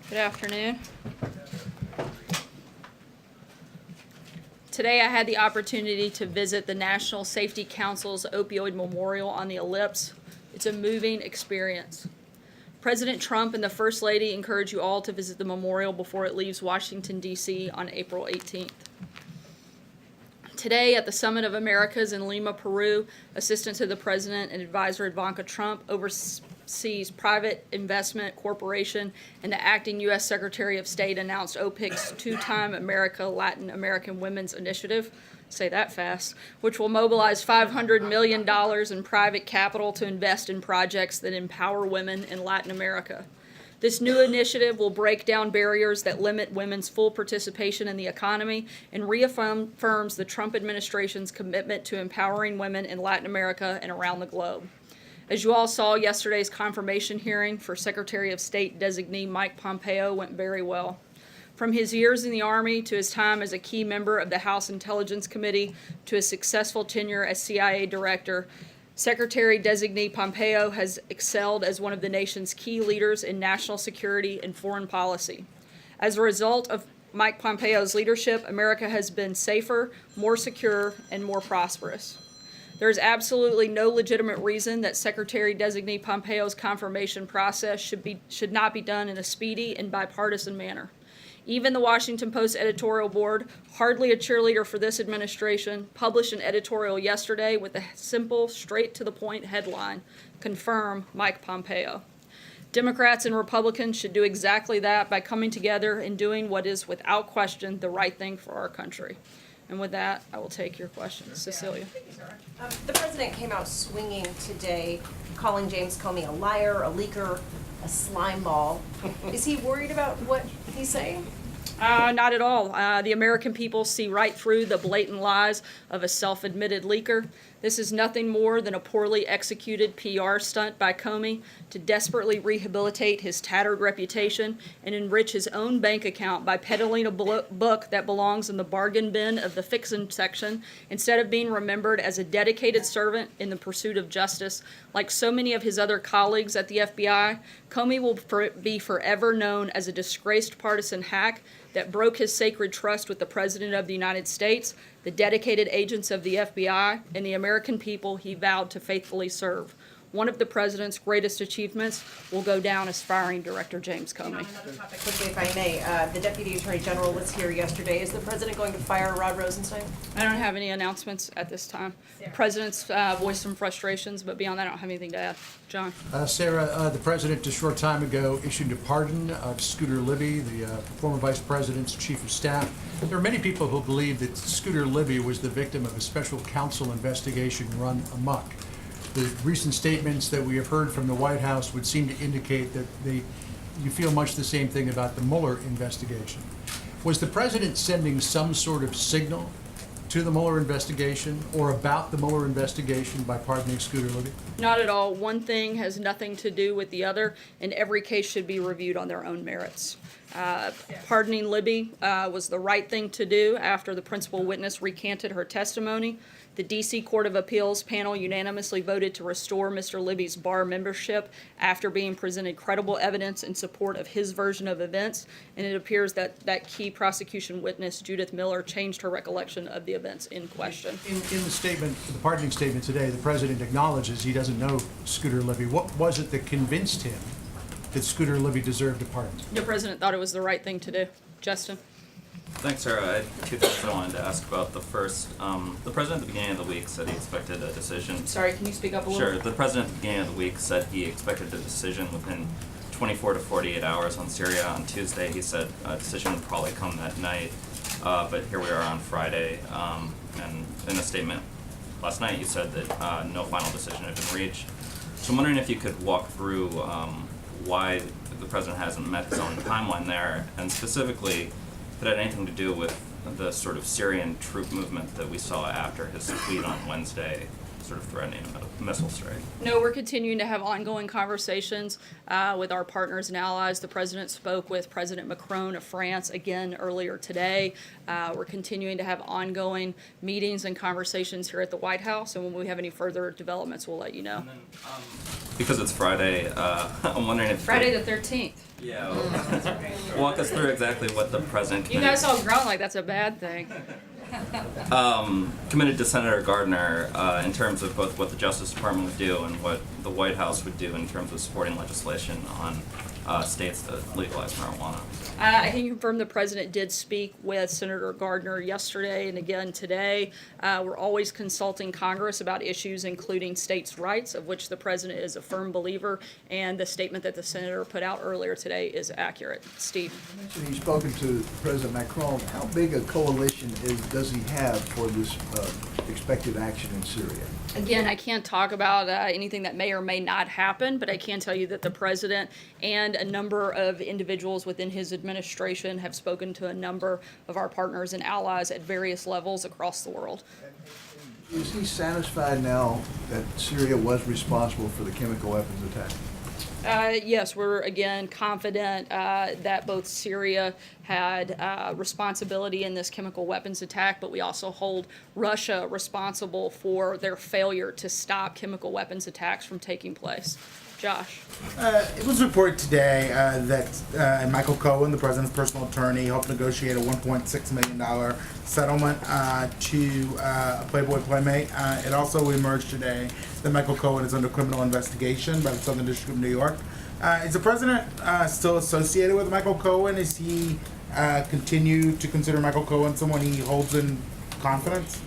Good afternoon. Today I had the opportunity to visit the National Safety Council's opioid memorial on the Ellipse. It's a moving experience. President Trump and the First Lady encourage you all to visit the memorial before it leaves Washington, D.C. on April 18th. Today at the Summit of Americas in Lima, Peru, Assistant to the President and Advisor Ivanka Trump oversees private investment corporation, and the acting U.S. Secretary of State announced OPIC's two-time America Latin American Women's Initiative, say that fast, which will mobilize $500 million in private capital to invest in projects that empower women in Latin America. This new initiative will break down barriers that limit women's full participation in the economy and reaffirms the Trump administration's commitment to empowering women in Latin America and around the globe. As you all saw, yesterday's confirmation hearing for Secretary of State designee Mike Pompeo went very well. From his years in the Army to his time as a key member of the House Intelligence Committee to his successful tenure as CIA Director, Secretary-designee Pompeo has excelled as one of the nation's key leaders in national security and foreign policy. As a result of Mike Pompeo's leadership, America has been safer, more secure, and more prosperous. There is absolutely no legitimate reason that Secretary-designee Pompeo's confirmation process should not be done in a speedy and bipartisan manner. Even the Washington Post editorial board, hardly a cheerleader for this administration, published an editorial yesterday with a simple, straight-to-the-point headline, "Confirm Mike Pompeo." Democrats and Republicans should do exactly that by coming together and doing what is, without question, the right thing for our country. And with that, I will take your questions. Cecilia. Thank you, Sarah. The president came out swinging today, calling James Comey a liar, a leaker, a slime ball. Is he worried about what he's saying? Not at all. The American people see right through the blatant lies of a self-admitted leaker. This is nothing more than a poorly executed PR stunt by Comey to desperately rehabilitate his tattered reputation and enrich his own bank account by peddling a book that belongs in the bargain bin of the fiction section instead of being remembered as a dedicated servant in the pursuit of justice. Like so many of his other colleagues at the FBI, Comey will be forever known as a disgraced partisan hack that broke his sacred trust with the President of the United States, the dedicated agents of the FBI, and the American people he vowed to faithfully serve. One of the President's greatest achievements will go down as firing Director James Comey. On another topic, quickly, if I may, the Deputy Attorney General was here yesterday. Is the President going to fire Rod Rosenstein? I don't have any announcements at this time. The President's voiced some frustrations, but beyond that, I don't have anything to add. John? Sarah, the President a short time ago issued a pardon to Scooter Libby, the former Vice President's Chief of Staff. There are many people who believe that Scooter Libby was the victim of a special counsel investigation run amok. The recent statements that we have heard from the White House would seem to indicate that you feel much the same thing about the Mueller investigation. Was the President sending some sort of signal to the Mueller investigation or about the Mueller investigation by pardoning Scooter Libby? Not at all. One thing has nothing to do with the other, and every case should be reviewed on their own merits. Pardoning Libby was the right thing to do after the principal witness recanted her testimony. The D.C. Court of Appeals panel unanimously voted to restore Mr. Libby's bar membership after being presented credible evidence in support of his version of events, and it appears that key prosecution witness, Judith Miller, changed her recollection of the events in question. In the statement, the pardoning statement today, the President acknowledges he doesn't know Scooter Libby. What was it that convinced him that Scooter Libby deserved a pardon? The President thought it was the right thing to do. Justin? Thanks, Sarah. I had two things I wanted to ask about. The first, the President at the beginning of the week said he expected a decision. Sorry, can you speak up a little? Sure. The President at the beginning of the week said he expected a decision within 24 to 48 hours on Syria. On Tuesday, he said a decision would probably come that night. But here we are on Friday, and in a statement last night, you said that no final decision had been reached. So I'm wondering if you could walk through why the President hasn't met his own timeline there, and specifically, if it had anything to do with the sort of Syrian troop movement that we saw after his tweet on Wednesday, sort of threatening a missile strike. No, we're continuing to have ongoing conversations with our partners and allies. The president spoke with President Macron of France again earlier today. We're continuing to have ongoing meetings and conversations here at the White House, and when we have any further developments, we'll let you know. And then, because it's Friday, I'm wondering if Friday the 13th. Yeah, walk us through exactly what the president You guys all groan like that's a bad thing. committed to Senator Gardner in terms of both what the Justice Department would do and what the White House would do in terms of supporting legislation on states that legalize marijuana. I can confirm the president did speak with Senator Gardner yesterday and again today. We're always consulting Congress about issues including states' rights, of which the president is a firm believer, and the statement that the senator put out earlier today is accurate. Steve. He's spoken to President Macron. How big a coalition does he have for this expected action in Syria? Again, I can't talk about anything that may or may not happen, but I can tell you that the president and a number of individuals within his administration have spoken to a number of our partners and allies at various levels across the world. Is he satisfied now that Syria was responsible for the chemical weapons attack? Yes, we're again confident that both Syria had responsibility in this chemical weapons attack, but we also hold Russia responsible for their failure to stop chemical weapons attacks from taking place. Josh. It was reported today that Michael Cohen, the president's personal attorney, helped negotiate a $1.6 million settlement to a Playboy Playmate. It also emerged today that Michael Cohen is under criminal investigation by the Southern District of New York. Is the president still associated with Michael Cohen? Is he continue to consider Michael Cohen someone he holds in confidence?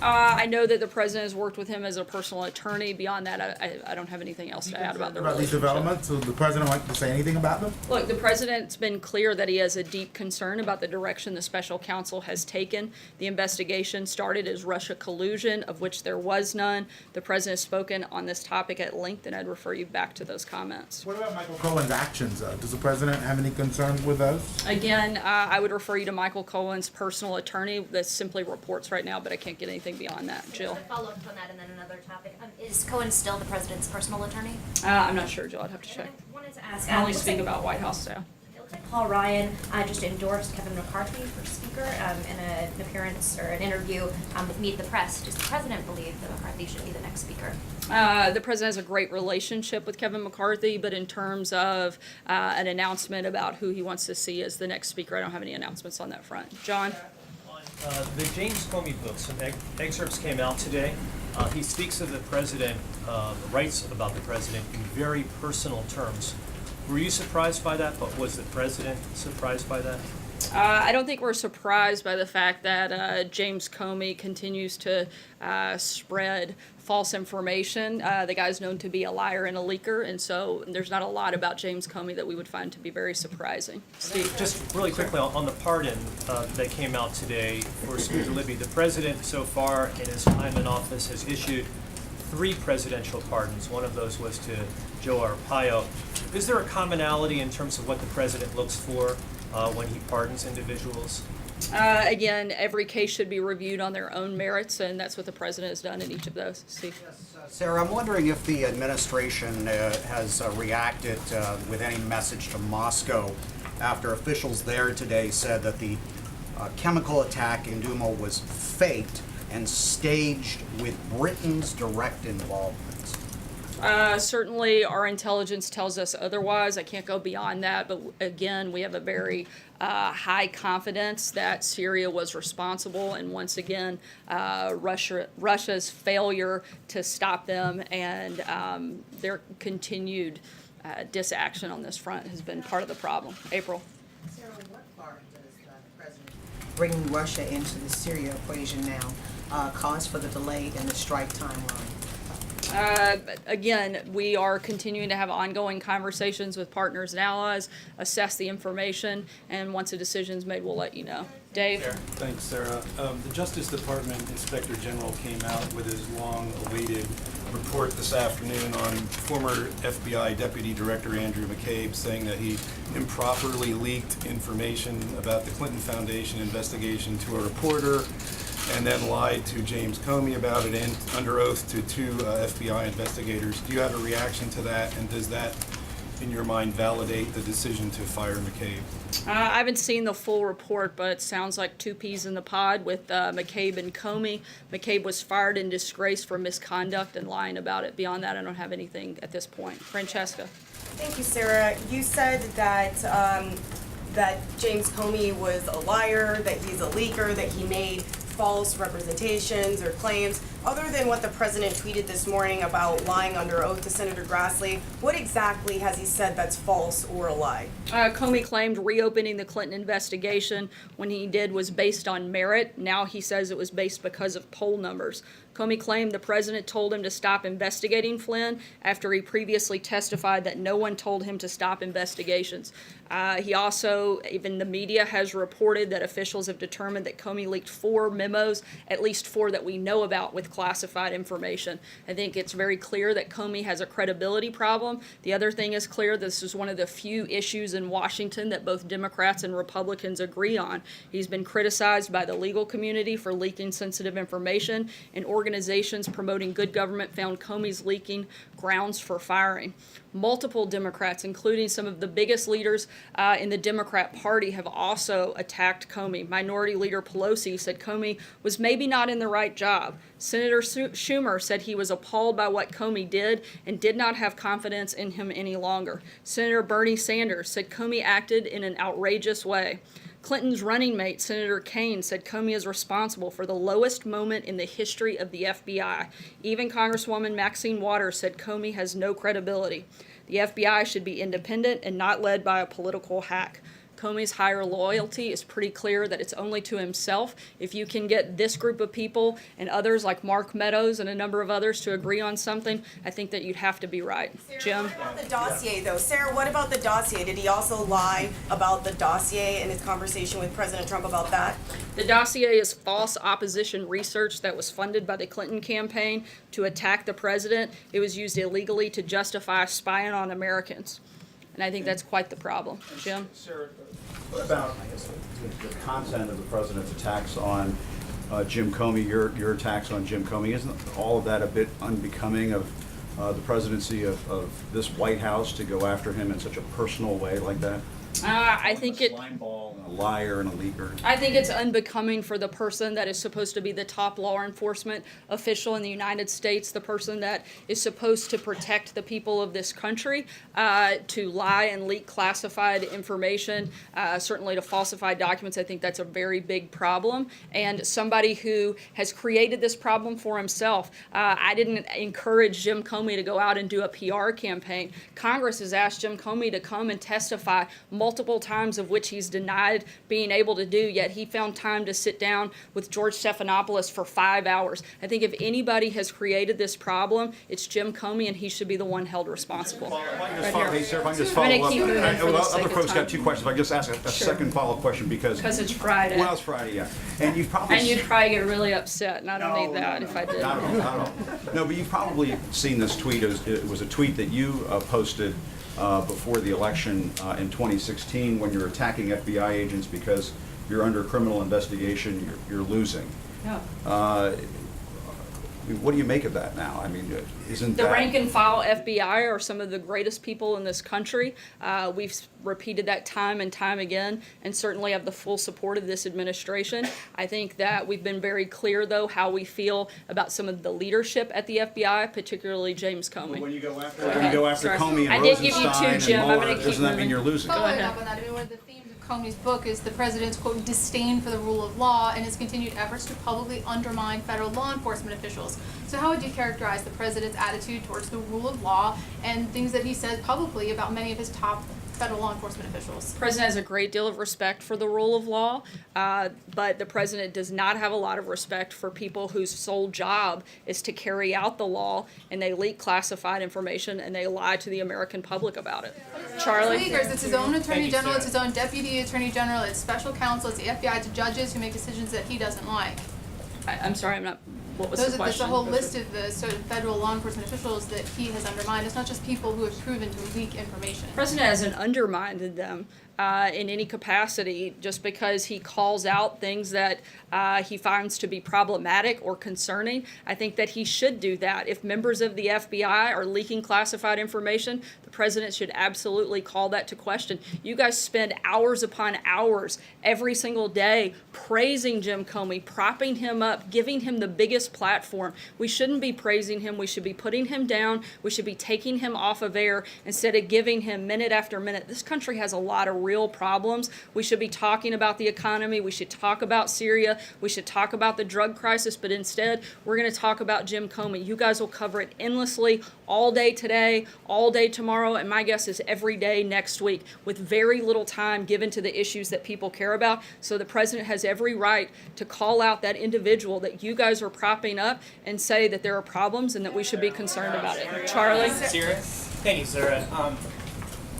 I know that the president has worked with him as a personal attorney. Beyond that, I don't have anything else to add about the About these relationship. developments? Would the president like to say anything about them? Look, the president's been clear that he has a deep concern about the direction the special counsel has taken. The investigation started as Russia collusion, of which there was none. The president has spoken on this topic at length, and I'd refer you back to those comments. What about Michael Cohen's actions, though? Does the president have any concern with those? Again, I would refer you to Michael Cohen's personal attorney. That simply reports right now, but I can't get anything beyond that. Jill? A follow-up on that and then another topic. Is Cohen still the president's personal attorney? I'm not sure, Jill. I'd have to check. I wanted to ask. I only looks speak like- about White House staff. It looks like Paul Ryan just endorsed Kevin McCarthy for Speaker in an appearance or an interview with Meet the Press. Does the president believe that McCarthy should be the next Speaker? The president has a great relationship with Kevin McCarthy, but in terms of an announcement about who he wants to see as the next speaker, I don't have any announcements on that front. John? The James Comey book, some excerpts came out today. He speaks of the president, writes about the president in very personal terms. Were you surprised by that? But was the president surprised by that? I don't think we're surprised by the fact that James Comey continues to spread false information. The guy's known to be a liar and a leaker, and so there's not a lot about James Comey that we would find to be very surprising. Steve? Just really quickly on the pardon that came out today for Speaker Libby, the president so far in his time in office has issued 3 presidential pardons. One of those was to Joe Arpaio. Is there a commonality in terms of what the president looks for when he pardons individuals? Again, every case should be reviewed on their own merits, and that's what the president has done in each of those. Steve? Sarah, I'm wondering if the administration has reacted with any message to Moscow after officials there today said that the chemical attack in Duma was faked and staged with Britain's direct involvement. Certainly, our intelligence tells us otherwise. I can't go beyond that, but again, we have a very high confidence that Syria was responsible, and once again, Russia's failure to stop them and their continued disaction on this front has been part of the problem. April. Sarah, what part does the president bringing Russia into the Syria equation now cause for the delay in the strike timeline? Again, we are continuing to have ongoing conversations with partners and allies, assess the information, and once a decision's made, we'll let you know. Dave? Thanks, Sarah. The Justice Department Inspector General came out with his long-awaited report this afternoon on former FBI Deputy Director Andrew McCabe, saying that he improperly leaked information about the Clinton Foundation investigation to a reporter. and then lied to James Comey about it and under oath to two FBI investigators. Do you have a reaction to that, and does that, in your mind, validate the decision to fire McCabe? I haven't seen the full report, but it sounds like two peas in the pod with McCabe and Comey. McCabe was fired in disgrace for misconduct and lying about it. Beyond that, I don't have anything at this point. Francesca. Thank you, Sarah. You said that that James Comey was a liar, that he's a leaker, that he made false representations or claims. Other than what the president tweeted this morning about lying under oath to Senator Grassley, what exactly has he said that's false or a lie? Comey claimed reopening the Clinton investigation when he did was based on merit. Now he says it was based because of poll numbers. Comey claimed the president told him to stop investigating Flynn after he previously testified that no one told him to stop investigations. He also, even the media has reported that officials have determined that Comey leaked 4 memos, at least 4 that we know about, with classified information. I think it's very clear that Comey has a credibility problem. The other thing is clear, this is one of the few issues in Washington that both Democrats and Republicans agree on. He's been criticized by the legal community for leaking sensitive information, and organizations promoting good government found Comey's leaking grounds for firing. Multiple Democrats, including some of the biggest leaders in the Democrat Party, have also attacked Comey. Minority Leader Pelosi said Comey was maybe not in the right job. Senator Schumer said he was appalled by what Comey did and did not have confidence in him any longer. Senator Bernie Sanders said Comey acted in an outrageous way. Clinton's running mate, Senator Cohen, said Comey is responsible for the lowest moment in the history of the FBI. Even Congresswoman Maxine Waters said Comey has no credibility. The FBI should be independent and not led by a political hack. Comey's higher loyalty is pretty clear that it's only to himself. If you can get this group of people and others like Mark Meadows and a number of others to agree on something, I think that you'd have to be right. Sarah, Jim? what about the dossier, though? Sarah, what about the dossier? Did he also lie about the dossier in his conversation with President Trump about that? The dossier is false opposition research that was funded by the Clinton campaign to attack the president. It was used illegally to justify spying on Americans. And I think that's quite the problem. Jim? Sarah, what about the content of the president's attacks on Jim Comey, your attacks on Jim Comey? Isn't all of that a bit unbecoming of the presidency of this White House to go after him in such a personal way like that? I think it. Slime ball and a liar and a leaker. I think it's unbecoming for the person that is supposed to be the top law enforcement official in the United States, the person that is supposed to protect the people of this country, to lie and leak classified information, certainly to falsify documents. I think that's a very big problem. And somebody who has created this problem for himself. I didn't encourage Jim Comey to go out and do a PR campaign. Congress has asked Jim Comey to come and testify multiple times, of which he's denied being able to do, yet he found time to sit down with George Stephanopoulos for 5 hours. I think if anybody has created this problem, it's Jim Comey, and he should be the one held responsible. Hey, sir, if I can just follow I'm gonna up. keep moving for the sake Other of folks time. got 2 questions. If I can just ask a second follow-up question because it's Friday. Well, it's Friday, yeah. And you've probably And you'd probably get really upset, and I don't need that if I did. Not at all, not at all. No, but you've probably seen this tweet. It was a tweet that you posted before the election in 2016 when you're attacking FBI agents because you're under criminal investigation, you're losing. Yeah. What do you make of that now? I mean, isn't The that... rank and file FBI are some of the greatest people in this country. We've repeated that time and time again, and certainly have the full support of this administration. I think that we've been very clear, though, how we feel about some of the leadership at the FBI, particularly James Comey. When you go after, Sorry. Comey and I did give you Rosenstein two, Jim. and I'm Mueller, gonna keep doesn't that mean moving. you're losing? Go Following ahead. up on that, I mean, one of the themes of Comey's book is the president's, quote, disdain for the rule of law and his continued efforts to publicly undermine federal law enforcement officials. So how would you characterize the president's attitude towards the rule of law and things that he says publicly about many of his top federal law enforcement officials? The president has a great deal of respect for the rule of law, but the president does not have a lot of respect for people whose sole job is to carry out the law, and they leak classified information and they lie to the American public about it. Charlie? Leakers, it's his own attorney you, general, Sarah. it's his own deputy attorney general, it's special counsel, it's the FBI, it's judges who make decisions that he doesn't like. I'm sorry, I'm not. What was There's the a question? whole list of the sort of federal law enforcement officials that he has undermined. It's not just people who have proven to leak information. The president hasn't undermined them. in any capacity just because he calls out things that he finds to be problematic or concerning. I think that he should do that. If members of the FBI are leaking classified information, the president should absolutely call that to question. You guys spend hours upon hours every single day praising Jim Comey, propping him up, giving him the biggest platform. We shouldn't be praising him. We should be putting him down. We should be taking him off of air instead of giving him minute after minute. This country has a lot of real problems. We should be talking about the economy. We should talk about Syria. We should talk about the drug crisis, but instead we're going to talk about Jim Comey. You guys will cover it endlessly all day today, all day tomorrow, and my guess is every day next week with very little time given to the issues that people care about. So the president has every right to call out that individual that you guys are propping up and say that there are problems and that we should be concerned about it. Charlie? Sarah? Thank you, Sarah.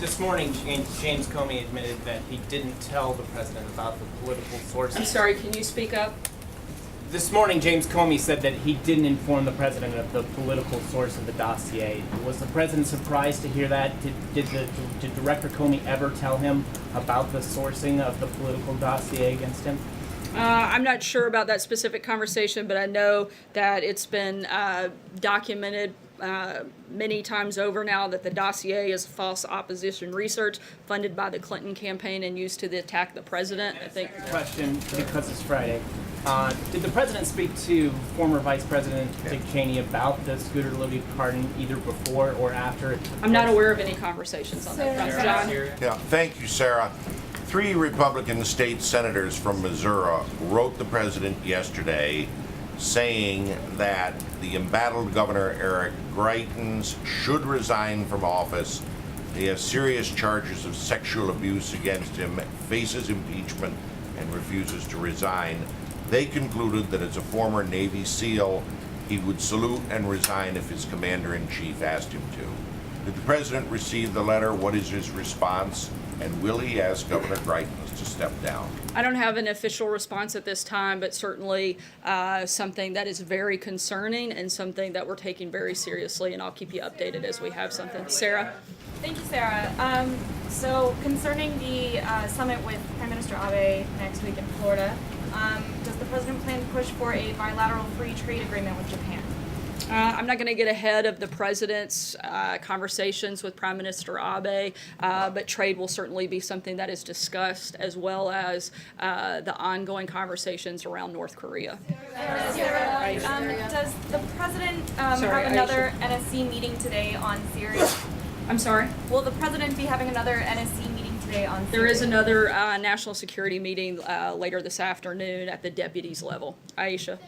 This morning, James Comey admitted that he didn't tell the president about the political sources. I'm sorry, can you speak up? This morning, James Comey said that he didn't inform the president of the political source of the dossier. Was the president surprised to hear that? Did Director Comey ever tell him about the sourcing of the political dossier against him? I'm not sure about that specific conversation, but I know that it's been documented many times over now that the dossier is false opposition research funded by the Clinton campaign and used to attack the president. I think. Question, because it's Friday. Did the president speak to former Vice President Dick Cheney about the Scooter Libby pardon either before or after? I'm not aware of any conversations on that. John? Yeah, thank you, Sarah. 3 Republican state senators from Missouri wrote the president yesterday saying that the embattled Governor Eric Greitens should resign from office. He has serious charges of sexual abuse against him, faces impeachment, and refuses to resign. They concluded that as a former Navy SEAL, he would salute and resign if his commander-in-chief asked him to. Did the president receive the letter? What is his response? And will he ask Governor Greitens to step down? I don't have an official response at this time, but certainly something that is very concerning and something that we're taking very seriously, and I'll keep you updated as we have something. Sarah? Thank you, Sarah. So concerning the summit with Prime Minister Abe next week in Florida, does the president plan to push for a bilateral free trade agreement with Japan? I'm not going to get ahead of the president's conversations with Prime Minister Abe, but trade will certainly be something that is discussed, as well as the ongoing conversations around North Korea. Does the president have another NSC meeting today on Syria? I'm sorry? Will the president be having another NSC meeting today on Syria? There is another national security meeting later this afternoon at the deputies level. Aisha?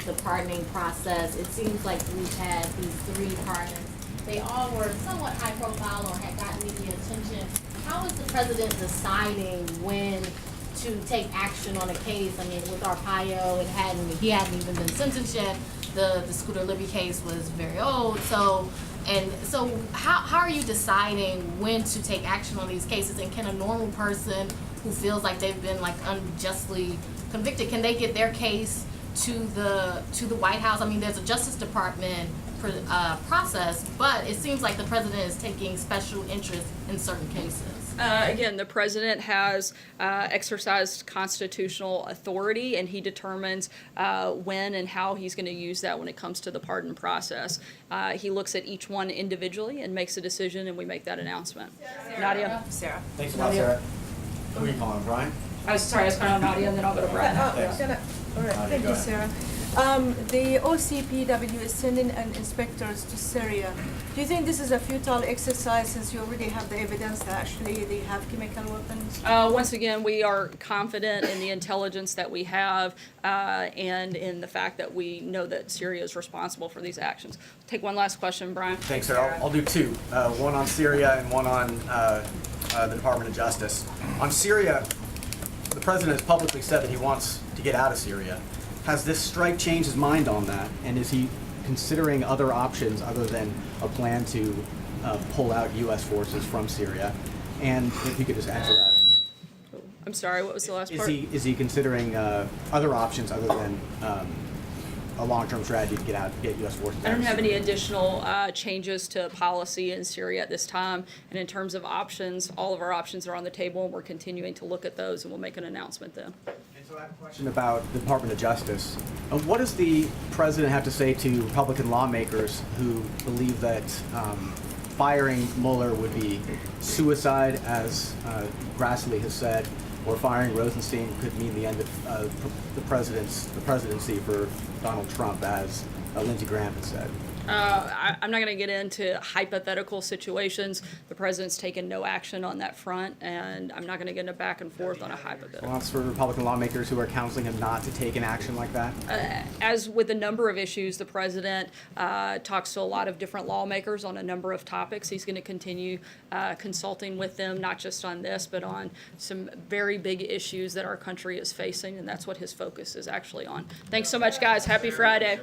The pardoning process. It seems like we've had these 3 pardons. They all were somewhat high profile or had gotten media attention. How is the president deciding when to take action on a case? I mean, with Arpaio, he hadn't even been sentenced yet. The Scooter Libby case was very old. So how are you deciding when to take action on these cases? And can a normal person who feels like they've been like unjustly convicted, can they get their case to the White House? I mean, there's a Justice Department process, but it seems like the president is taking special interest in certain cases. Again, the president has exercised constitutional authority, and he determines when and how he's going to use that when it comes to the pardon process. He looks at each one individually and makes a decision, and we make that announcement. Nadia? Sarah. Thanks a lot, Sarah. Who are you calling, Brian? I was calling on Nadia, and then I'll go to Brian. All right, thank you, Sarah. The OCPW is sending inspectors to Syria. Do you think this is a futile exercise since you already have the evidence that actually they have chemical weapons? Once again, we are confident in the intelligence that we have and in the fact that we know that Syria is responsible for these actions. Take one last question, Brian. Thanks, Sarah. I'll do 2. One on Syria and one on the Department of Justice. On Syria, the president has publicly said that he wants to get out of Syria. Has this strike changed his mind on that? And is he considering other options other than a plan to pull out U.S. forces from Syria? And if you could just answer that. I'm sorry, what was the last part? Is he considering other options other than a long-term strategy to get U.S. forces out. I don't have any additional changes to policy in Syria at this time. And in terms of options, all of our options are on the table, and we're continuing to look at those, and we'll make an announcement then. And so I have a question about the Department of Justice. What does the president have to say to Republican lawmakers who believe that firing Mueller would be suicide, as Grassley has said, or firing Rosenstein could mean the end of the presidency for Donald Trump, as Lindsey Graham has said? I'm not going to get into hypothetical situations. The president's taken no action on that front, and I'm not going to get into back and forth on a hypothetical. Response for Republican lawmakers who are counseling him not to take an action like that? As with a number of issues, the president talks to a lot of different lawmakers on a number of topics. He's going to continue consulting with them, not just on this, but on some very big issues that our country is facing, and that's what his focus is actually on. Thanks so much, guys. Happy Friday.